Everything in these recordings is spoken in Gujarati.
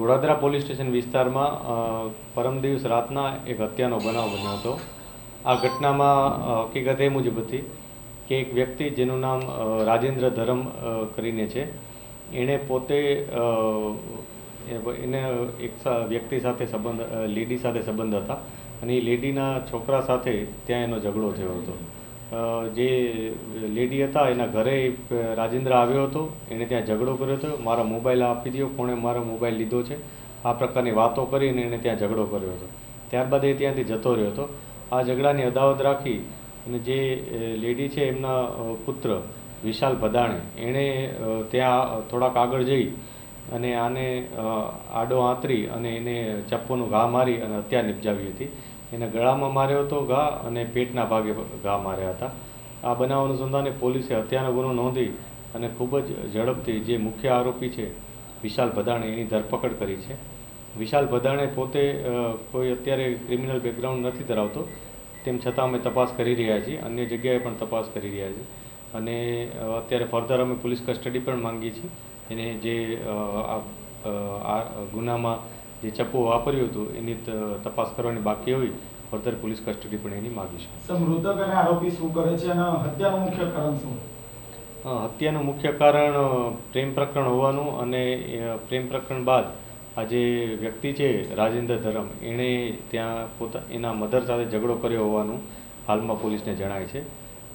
ગોળાદરા પોલીસ સ્ટેશન વિસ્તારમાં પરમ દિવસ રાતના એક હત્યાનો બનાવ બન્યો હતો। આ ઘટનામાં હકીકત એ મુજબ હતી કે એક વ્યક્તિ જેનું નામ રાજેન્દ્ર ધરમ કરીને છે, એણે પોતે એને એક વ્યક્તિ સાથે સંબંધ, લેડી સાથે સંબંધ હતા અને એ લેડીના છોકરા સાથે ત્યાં એનો ઝઘડો થયો હતો। જે લેડી હતા એના ઘરે રાજેન્દ્ર આવ્યો હતો, એણે ત્યાં ઝઘડો કર્યો હતો, મારા મોબાઈલ આપી દો, કોણે મારો મોબાઈલ લીધો છે, આ પ્રકારની વાતો કરીને એણે ત્યાં ઝઘડો કર્યો હતો। ત્યારબાદ એ ત્યાંથી જતો રહ્યો હતો। આ ઝઘડાની અદાવત રાખી અને જે લેડી છે એમના પુત્ર વિશાલ ભદાણે એણે ત્યાં થોડાક આગળ જઈ અને આને આડો આંતરી અને એને ચપ્પુનું ઘા મારી અને હત્યા નિપજાવી હતી। એને ગળામાં માર્યો હતો ઘા અને પેટના ભાગે ઘા માર્યા હતા। આ બનાવ અનુસંધાને પોલીસે હત્યાનો ગુનો નોંધી અને ખૂબ જ ઝડપથી જે મુખ્ય આરોપી છે વિશાલ ભદાણે એની ધરપકડ કરી છે। વિશાલ ભદાણે પોતે કોઈ અત્યારે ક્રિમિનલ બેકગ્રાઉન્ડ નથી ધરાવતો, તેમ છતાં અમે તપાસ કરી રહ્યા છીએ, અન્ય જગ્યાએ પણ તપાસ કરી રહ્યા છીએ અને અત્યારે ફર્ધર અમે પોલીસ કસ્ટડી પણ માંગીએ છીએ। એને જે આ ગુનામાં જે ચપ્પુ વાપર્યું હતું એની તપાસ કરવાની બાકી હોય, ફર્ધર પોલીસ કસ્ટડી પણ એની માગીશું। મૃતક અને આરોપી શું કરે છે અને હત્યાનું મુખ્ય કારણ શું? હત્યાનું મુખ્ય કારણ પ્રેમ પ્રકરણ હોવાનું અને પ્રેમ પ્રકરણ બાદ આ જે વ્યક્તિ છે રાજેન્દ્ર ધરમ એણે ત્યાં એના મધર સાથે ઝઘડો કર્યો હોવાનું હાલમાં પોલીસને જણાય છે।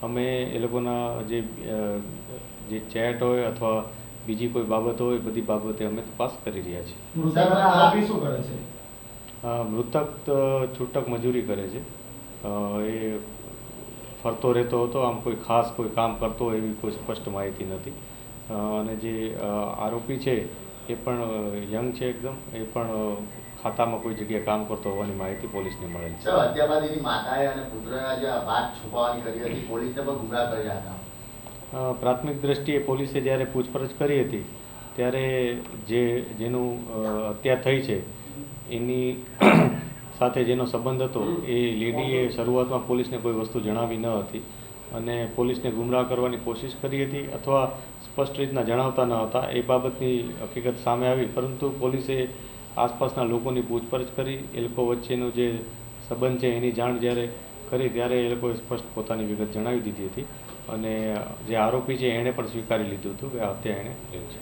અમે એ લોકોના જે ચેટ હોય અથવા બીજી કોઈ બાબત હોય, બધી બાબતે અમે તપાસ કરી રહ્યા છીએ। મૃતક અને આરોપી શું કરે છે? મૃતક છૂટક મજૂરી કરે છે, એ ફરતો રહેતો હતો, આમ કોઈ ખાસ કોઈ કામ કરતો હોય એવી કોઈ સ્પષ્ટ માહિતી નથી। અને જે આરોપી છે એ પણ યંગ છે એકદમ, એ પણ ખાતામાં કોઈ જગ્યાએ કામ કરતો હોવાની માહિતી પોલીસને મળેલ છે। સર, હત્યા બાદ એની માતાએ અને પુત્રના જે વાત છુપાવવાની કરી હતી, પોલીસને પણ ગુમરાહ કર્યા હતા। પ્રાથમિક દ્રષ્ટિએ પોલીસે જ્યારે પૂછપરછ કરી હતી ત્યારે જેનું હત્યા થઈ છે એની સાથે જેનો સંબંધ હતો એ લેડીએ શરૂઆતમાં પોલીસને કોઈ વસ્તુ જણાવી ન હતી અને પોલીસને ગુમરાહ કરવાની કોશિશ કરી હતી અથવા સ્પષ્ટ રીતના જણાવતા ન હતા, એ બાબતની હકીકત સામે આવી। પરંતુ પોલીસે આસપાસના લોકોની પૂછપરછ કરી, એ લોકો વચ્ચેનો જે સંબંધ છે એની જાણ જ્યારે કરી ત્યારે એ લોકોએ સ્પષ્ટ પોતાની વિગત જણાવી દીધી હતી અને જે આરોપી છે એણે પણ સ્વીકારી લીધું હતું કે આ હત્યા એણે કરી છે।